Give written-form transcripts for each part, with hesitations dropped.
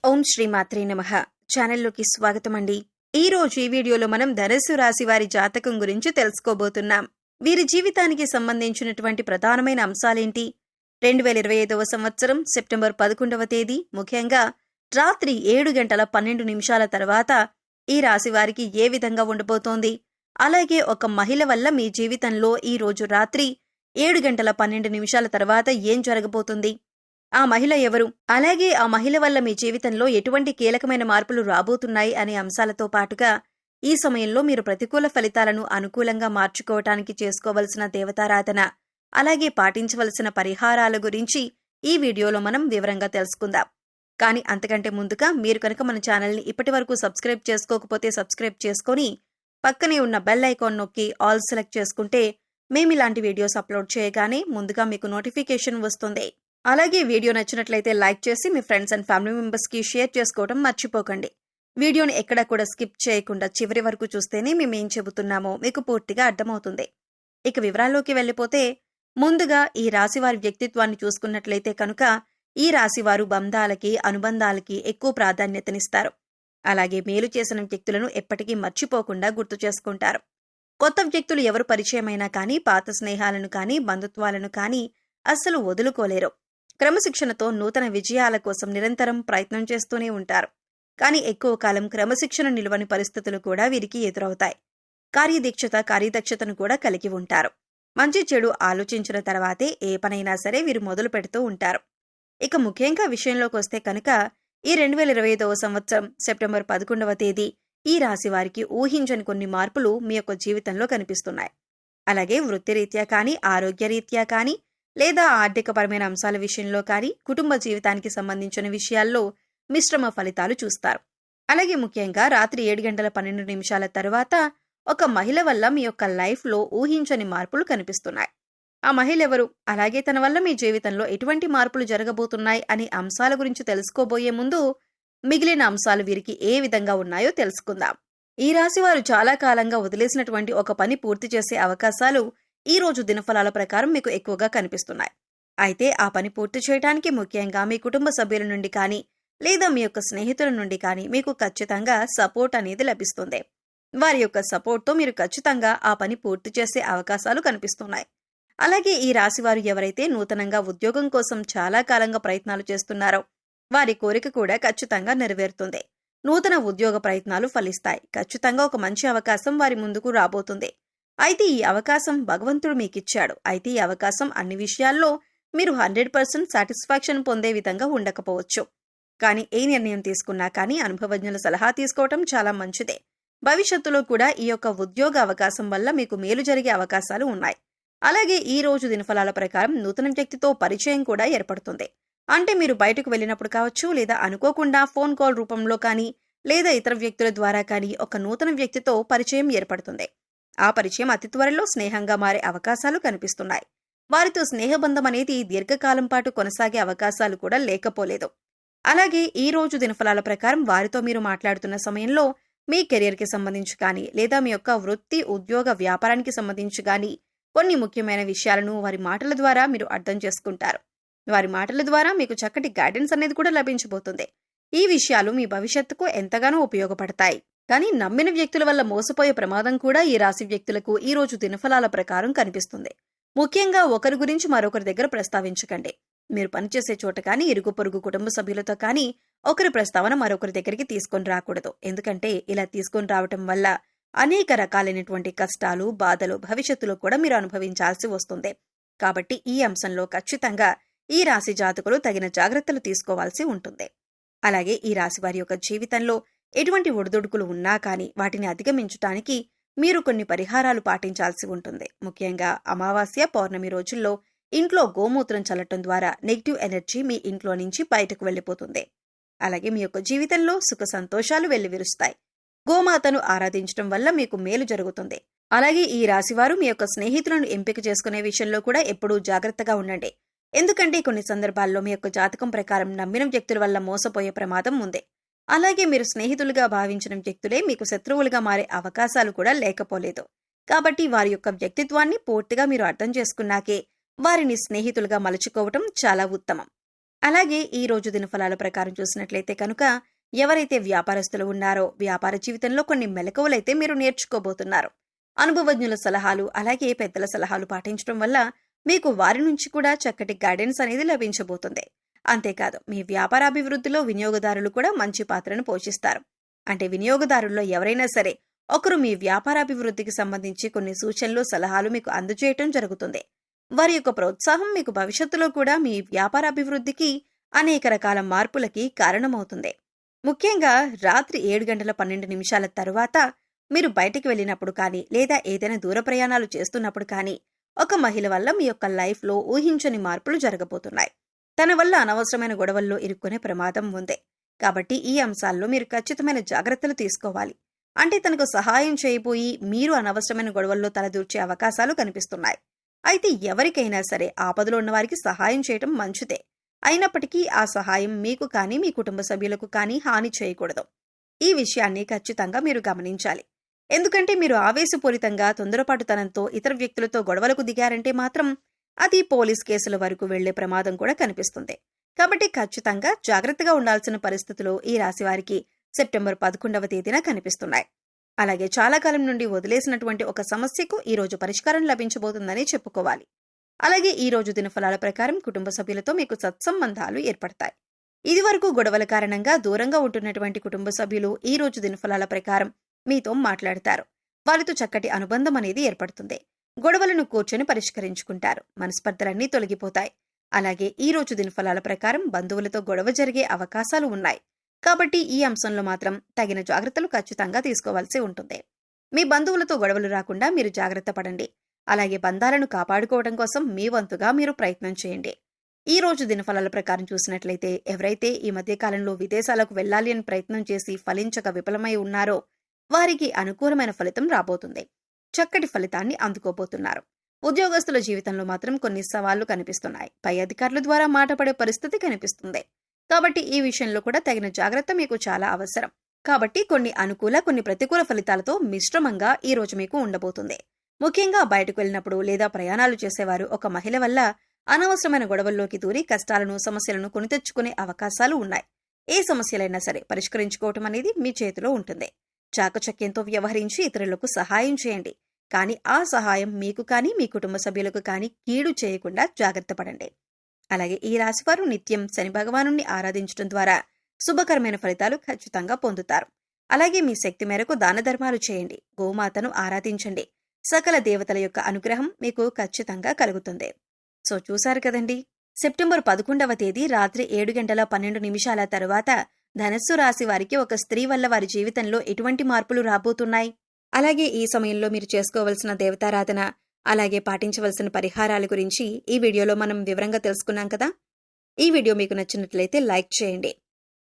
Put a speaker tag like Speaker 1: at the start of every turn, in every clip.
Speaker 1: ఓం శ్రీ మాత్రే నమః. ఛానల్లోకి స్వాగతమండి. ఈ రోజు ఈ వీడియోలో మనం ధనుస్సు రాశి వారి జాతకం గురించి తెలుసుకోబోతున్నాం. వీరి జీవితానికి సంబంధించినటువంటి ప్రధానమైన అంశాలేంటి? 2025వ సంవత్సరం సెప్టెంబర్ 11వ తేదీ ముఖ్యంగా రాత్రి 7:12 తర్వాత ఈ రాశి వారికి ఏ విధంగా ఉండబోతోంది? అలాగే ఒక మహిళ వల్ల మీ జీవితంలో ఈ రోజు రాత్రి 7:12 తర్వాత ఏం జరగబోతుంది? ఆ మహిళ ఎవరు? అలాగే ఆ మహిళ వల్ల మీ జీవితంలో ఎటువంటి కీలకమైన మార్పులు రాబోతున్నాయి అనే అంశాలతో పాటుగా ఈ సమయంలో మీరు ప్రతికూల ఫలితాలను అనుకూలంగా మార్చుకోవటానికి చేసుకోవలసిన దేవతారాధన, అలాగే పాటించవలసిన పరిహారాల గురించి ఈ వీడియోలో మనం వివరంగా తెలుసుకుందాం. కానీ అంతకంటే ముందుగా మీరు కనుక మన ఛానల్ని ఇప్పటివరకు సబ్స్క్రైబ్ చేసుకోకపోతే సబ్స్క్రైబ్ చేసుకొని పక్కనే ఉన్న బెల్ ఐకాన్ నొక్కి ఆల్ సెలెక్ట్ చేసుకుంటే మేమిలాంటి వీడియోస్ అప్లోడ్ చేయగానే ముందుగా మీకు నోటిఫికేషన్ వస్తుంది. అలాగే వీడియో నచ్చినట్లయితే లైక్ చేసి మీ ఫ్రెండ్స్ అండ్ ఫ్యామిలీ మెంబర్స్కి షేర్ చేసుకోవడం మర్చిపోకండి. వీడియోని ఎక్కడా కూడా స్కిప్ చేయకుండా చివరి వరకు చూస్తేనే మేమేం చెబుతున్నామో మీకు పూర్తిగా అర్థమవుతుంది. ఇక వివరాల్లోకి వెళ్ళిపోతే ముందుగా ఈ రాశివారి వ్యక్తిత్వాన్ని చూసుకున్నట్లయితే కనుక ఈ రాశివారు బంధాలకి, అనుబంధాలకి ఎక్కువ ప్రాధాన్యతనిస్తారు. అలాగే మేలు చేసిన వ్యక్తులను ఎప్పటికీ మర్చిపోకుండా గుర్తు చేసుకుంటారు. కొత్త వ్యక్తులు ఎవరు పరిచయమైనా కానీ పాత స్నేహాలను కానీ బంధుత్వాలను కానీ అస్సలు వదులుకోలేరు. క్రమశిక్షణతో నూతన విజయాల కోసం నిరంతరం ప్రయత్నం చేస్తూనే ఉంటారు. కానీ ఎక్కువ కాలం క్రమశిక్షణ నిలువని పరిస్థితులు కూడా వీరికి ఎదురవుతాయి. కార్యదక్షతను కూడా కలిగి ఉంటారు. మంచి చెడు ఆలోచించిన తర్వాతే ఏ పనైనా సరే వీరు మొదలు పెడుతూ ఉంటారు. ఇక ముఖ్యంగా విషయంలోకి వస్తే కనుక ఈ 2025వ సంవత్సరం సెప్టెంబర్ 11వ తేదీ ఈ రాశి వారికి ఊహించని కొన్ని మార్పులు మీ యొక్క జీవితంలో కనిపిస్తున్నాయి. అలాగే వృత్తిరీత్యా కానీ, ఆరోగ్యరీత్యా కానీ, లేదా ఆర్థికపరమైన అంశాల విషయంలో కానీ, కుటుంబ జీవితానికి సంబంధించిన విషయాల్లో మిశ్రమ ఫలితాలు చూస్తారు. అలాగే ముఖ్యంగా రాత్రి 7:12 తర్వాత ఒక మహిళ వల్ల మీ యొక్క లైఫ్లో ఊహించని మార్పులు కనిపిస్తున్నాయి. ఆ మహిళ ఎవరు? అలాగే తన వల్ల మీ జీవితంలో ఎటువంటి మార్పులు జరగబోతున్నాయి అనే అంశాల గురించి తెలుసుకోబోయే ముందు మిగిలిన అంశాలు వీరికి ఏ విధంగా ఉన్నాయో తెలుసుకుందాం. ఈ రాశి వారు చాలా కాలంగా వదిలేసినటువంటి ఒక పని పూర్తి చేసే అవకాశాలు ఈ రోజు దినఫలాల ప్రకారం మీకు ఎక్కువగా కనిపిస్తున్నాయి. అయితే ఆ పని పూర్తి చేయడానికి ముఖ్యంగా మీ కుటుంబ సభ్యుల నుండి కానీ, లేదా మీ యొక్క స్నేహితుల నుండి కానీ మీకు ఖచ్చితంగా సపోర్ట్ అనేది లభిస్తుంది. వారి యొక్క సపోర్ట్తో మీరు ఖచ్చితంగా ఆ పని పూర్తి చేసే అవకాశాలు కనిపిస్తున్నాయి. అలాగే ఈ రాశివారు ఎవరైతే నూతనంగా ఉద్యోగం కోసం చాలా కాలంగా ప్రయత్నాలు చేస్తున్నారో వారి కోరిక కూడా ఖచ్చితంగా నెరవేరుతుంది. నూతన ఉద్యోగ ప్రయత్నాలు ఫలిస్తాయి. ఖచ్చితంగా ఒక మంచి అవకాశం వారి ముందుకు రాబోతుంది. అయితే ఈ అవకాశం భగవంతుడు మీకిచ్చాడు. అయితే ఈ అవకాశం అన్ని విషయాల్లో మీరు 100% సాటిస్ఫాక్షన్ పొందే విధంగా ఉండకపోవచ్చు. కానీ ఏ నిర్ణయం తీసుకున్నా కానీ అనుభవజ్ఞుల సలహా తీసుకోవటం చాలా మంచిదే. భవిష్యత్తులో కూడా ఈ యొక్క ఉద్యోగ అవకాశం వల్ల మీకు మేలు జరిగే అవకాశాలు ఉన్నాయి. అలాగే ఈ రోజు దినఫలాల ప్రకారం నూతన వ్యక్తితో పరిచయం కూడా ఏర్పడుతుంది. అంటే మీరు బయటకు వెళ్ళినప్పుడు కావచ్చు, లేదా అనుకోకుండా ఫోన్ కాల్ రూపంలో కానీ, లేదా ఇతర వ్యక్తుల ద్వారా కానీ ఒక నూతన వ్యక్తితో పరిచయం ఏర్పడుతుంది. ఆ పరిచయం అతి త్వరలో స్నేహంగా మారే అవకాశాలు కనిపిస్తున్నాయి. వారితో స్నేహబంధం అనేది దీర్ఘకాలం పాటు కొనసాగే అవకాశాలు కూడా లేకపోలేదు. అలాగే ఈ రోజు దినఫలాల ప్రకారం వారితో మీరు మాట్లాడుతున్న సమయంలో మీ కెరియర్కి సంబంధించి కానీ, లేదా మీ యొక్క వృత్తి, ఉద్యోగ, వ్యాపారానికి సంబంధించి కానీ కొన్ని ముఖ్యమైన విషయాలను వారి మాటల ద్వారా మీరు అర్థం చేసుకుంటారు. వారి మాటల ద్వారా మీకు చక్కటి గైడెన్స్ అనేది కూడా లభించబోతుంది. ఈ విషయాలు మీ భవిష్యత్తుకు ఎంతగానో ఉపయోగపడతాయి. కానీ నమ్మిన వ్యక్తుల వల్ల మోసపోయే ప్రమాదం కూడా ఈ రాశి వ్యక్తులకు ఈ రోజు దినఫలాల ప్రకారం కనిపిస్తుంది. ముఖ్యంగా ఒకరి గురించి మరొకరి దగ్గర ప్రస్తావించకండి. మీరు పనిచేసే చోట కానీ, ఇరుగు పొరుగు కుటుంబ సభ్యులతో కానీ ఒకరి ప్రస్తావన మరొకరి దగ్గరికి తీసుకొని రాకూడదు. ఎందుకంటే ఇలా తీసుకొని రావటం వల్ల అనేక రకాలైనటువంటి కష్టాలు, బాధలు భవిష్యత్తులో కూడా మీరు అనుభవించాల్సి వస్తుంది. కాబట్టి ఈ అంశంలో ఖచ్చితంగా ఈ రాశి జాతకులు తగిన జాగ్రత్తలు తీసుకోవాల్సి ఉంటుంది. అలాగే ఈ రాశి వారి యొక్క జీవితంలో ఎటువంటి ఒడిదుడుకులు ఉన్నా కానీ వాటిని అధిగమించటానికి మీరు కొన్ని పరిహారాలు పాటించాల్సి ఉంటుంది. ముఖ్యంగా అమావాస్య, పౌర్ణమి రోజుల్లో ఇంట్లో గోమూత్రం చల్లటం ద్వారా నెగిటివ్ ఎనర్జీ మీ ఇంట్లో నుంచి బయటకు వెళ్ళిపోతుంది. అలాగే మీ యొక్క జీవితంలో సుఖ సంతోషాలు వెల్లివిరుస్తాయి. గోమాతను ఆరాధించడం వల్ల మీకు మేలు జరుగుతుంది. అలాగే ఈ రాశివారు మీ యొక్క స్నేహితులను ఎంపిక చేసుకునే విషయంలో కూడా ఎప్పుడూ జాగ్రత్తగా ఉండండి. ఎందుకంటే కొన్ని సందర్భాల్లో మీ యొక్క జాతకం ప్రకారం నమ్మిన వ్యక్తుల వల్ల మోసపోయే ప్రమాదం ఉంది. అలాగే మీరు స్నేహితులుగా భావించిన వ్యక్తులే మీకు శత్రువులుగా మారే అవకాశాలు కూడా లేకపోలేదు. కాబట్టి వారి యొక్క వ్యక్తిత్వాన్ని పూర్తిగా మీరు అర్థం చేసుకున్నాకే వారిని స్నేహితులుగా మలుచుకోవటం చాలా ఉత్తమం. అలాగే ఈ రోజు దినఫలాల ప్రకారం చూసినట్లయితే కనుక ఎవరైతే వ్యాపారస్తులు ఉన్నారో వ్యాపార జీవితంలో కొన్ని మెలకువలైతే మీరు నేర్చుకోబోతున్నారు. అనుభవజ్ఞుల సలహాలు అలాగే పెద్దల సలహాలు పాటించడం వల్ల మీకు వారి నుంచి కూడా చక్కటి గైడెన్స్ అనేది లభించబోతుంది. అంతేకాదు మీ వ్యాపారాభివృద్ధిలో వినియోగదారులు కూడా మంచి పాత్రను పోషిస్తారు. అంటే వినియోగదారుల్లో ఎవరైనా సరే ఒకరు మీ వ్యాపారాభివృద్ధికి సంబంధించి కొన్ని సూచనలు సలహాలు మీకు అందజేయటం జరుగుతుంది. వారి యొక్క ప్రోత్సాహం మీకు భవిష్యత్తులో కూడా మీ వ్యాపారాభివృద్ధికి అనేక రకాల మార్పులకి కారణమవుతుంది. ముఖ్యంగా రాత్రి 7:12 తరువాత మీరు బయటికి వెళ్ళినప్పుడు కానీ లేదా ఏదైనా దూర ప్రయాణాలు చేస్తున్నప్పుడు కానీ ఒక మహిళ వల్ల మీ యొక్క లైఫ్లో ఊహించని మార్పులు జరగబోతున్నాయి. తన వల్ల అనవసరమైన గొడవల్లో ఇరుక్కునే ప్రమాదం ఉంది. కాబట్టి ఈ అంశాల్లో మీరు ఖచ్చితమైన జాగ్రత్తలు తీసుకోవాలి. అంటే తనకు సహాయం చేయబోయి మీరు అనవసరమైన గొడవల్లో తలదూర్చే అవకాశాలు కనిపిస్తున్నాయి. అయితే ఎవరికైనా సరే ఆపదలో ఉన్న వారికి సహాయం చేయటం మంచిదే. అయినప్పటికీ ఆ సహాయం మీకు కానీ మీ కుటుంబ సభ్యులకు కానీ హాని చేయకూడదు. ఈ విషయాన్ని ఖచ్చితంగా మీరు గమనించాలి. ఎందుకంటే మీరు ఆవేశపూరితంగా తొందరపాటుతనంతో ఇతర వ్యక్తులతో గొడవలకు దిగారంటే మాత్రం అది పోలీస్ కేసుల వరకు వెళ్లే ప్రమాదం కూడా కనిపిస్తుంది. కాబట్టి ఖచ్చితంగా జాగ్రత్తగా ఉండాల్సిన పరిస్థితులు ఈ రాశివారికి సెప్టెంబర్ 11వ తేదీన కనిపిస్తున్నాయి. అలాగే చాలా కాలం నుండి వదిలేసినటువంటి ఒక సమస్యకు ఈ రోజు పరిష్కారం లభించబోతుందని చెప్పుకోవాలి. అలాగే ఈ రోజు దినఫలాల ప్రకారం కుటుంబ సభ్యులతో మీకు సత్సంబంధాలు ఏర్పడతాయి. ఇదివరకు గొడవల కారణంగా దూరంగా ఉంటున్నటువంటి కుటుంబ సభ్యులు ఈ రోజు దినఫలాల ప్రకారం మీతో మాట్లాడతారు. వారితో చక్కటి అనుబంధం అనేది ఏర్పడుతుంది. గొడవలను కూర్చొని పరిష్కరించుకుంటారు. మనస్పర్ధలన్నీ తొలగిపోతాయి. అలాగే ఈ రోజు దినఫలాల ప్రకారం బంధువులతో గొడవ జరిగే అవకాశాలు ఉన్నాయి. కాబట్టి ఈ అంశంలో మాత్రం తగిన జాగ్రత్తలు ఖచ్చితంగా తీసుకోవాల్సి ఉంటుంది. మీ బంధువులతో గొడవలు రాకుండా మీరు జాగ్రత్త పడండి. అలాగే బంధాలను కాపాడుకోవడం కోసం మీ వంతుగా మీరు ప్రయత్నం చేయండి. ఈ రోజు దినఫలాల ప్రకారం చూసినట్లయితే ఎవరైతే ఈ మధ్య కాలంలో విదేశాలకు వెళ్లాలి అని ప్రయత్నం చేసి ఫలించక విఫలమై ఉన్నారో వారికి అనుకూలమైన ఫలితం రాబోతుంది. చక్కటి ఫలితాన్ని అందుకోబోతున్నారు. ఉద్యోగస్తుల జీవితంలో మాత్రం కొన్ని సవాళ్లు కనిపిస్తున్నాయి. పై అధికారుల ద్వారా మాట పడే పరిస్థితి కనిపిస్తుంది. కాబట్టి ఈ విషయంలో కూడా తగిన జాగ్రత్త మీకు చాలా అవసరం. కాబట్టి కొన్ని అనుకూల కొన్ని ప్రతికూల ఫలితాలతో మిశ్రమంగా ఈ రోజు మీకు ఉండబోతుంది. ముఖ్యంగా బయటకు వెళ్ళినప్పుడు లేదా ప్రయాణాలు చేసేవారు ఒక మహిళ వల్ల అనవసరమైన గొడవల్లోకి దూరి కష్టాలను సమస్యలను కొని తెచ్చుకునే అవకాశాలు ఉన్నాయి. ఏ సమస్యలైనా సరే పరిష్కరించుకోవటం అనేది మీ చేతిలో ఉంటుంది. చాకచక్యంతో వ్యవహరించి ఇతరులకు సహాయం చేయండి. కానీ ఆ సహాయం మీకు కానీ మీ కుటుంబ సభ్యులకు కానీ కీడు చేయకుండా జాగ్రత్త పడండి. అలాగే ఈ రాశివారు నిత్యం శని భగవానుణ్ణి ఆరాధించడం ద్వారా శుభకరమైన ఫలితాలు ఖచ్చితంగా పొందుతారు. అలాగే మీ శక్తి మేరకు దాన ధర్మాలు చేయండి. గోమాతను ఆరాధించండి. సకల దేవతల యొక్క అనుగ్రహం మీకు ఖచ్చితంగా కలుగుతుంది. సో చూశారు కదండి, సెప్టెంబర్ 11వ తేదీ రాత్రి 7:12 తరువాత ధనస్సు రాశి వారికి ఒక స్త్రీ వల్ల వారి జీవితంలో ఎటువంటి మార్పులు రాబోతున్నాయి, అలాగే ఈ సమయంలో మీరు చేసుకోవలసిన దేవతారాధన, అలాగే పాటించవలసిన పరిహారాల గురించి ఈ వీడియోలో మనం వివరంగా తెలుసుకున్నాం కదా. ఈ వీడియో మీకు నచ్చినట్లయితే లైక్ చేయండి.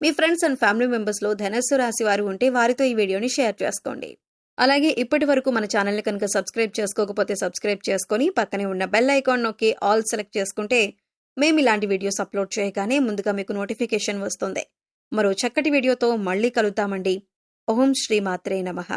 Speaker 1: మీ ఫ్రెండ్స్ అండ్ ఫ్యామిలీ మెంబర్స్లో ధనస్సు రాశి వారు ఉంటే వారితో ఈ వీడియోని షేర్ చేసుకోండి. అలాగే ఇప్పటి వరకు మన ఛానల్ని కనుక సబ్స్క్రైబ్ చేసుకోకపోతే సబ్స్క్రైబ్ చేసుకొని పక్కనే ఉన్న బెల్ ఐకాన్ నొక్కి ఆల్ సెలెక్ట్ చేసుకుంటే మేము ఇలాంటి వీడియోస్ అప్లోడ్ చేయగానే ముందుగా మీకు నోటిఫికేషన్ వస్తుంది. మరో చక్కటి వీడియోతో మళ్ళీ కలుద్దామండి. ఓం శ్రీ మాత్రే నమః.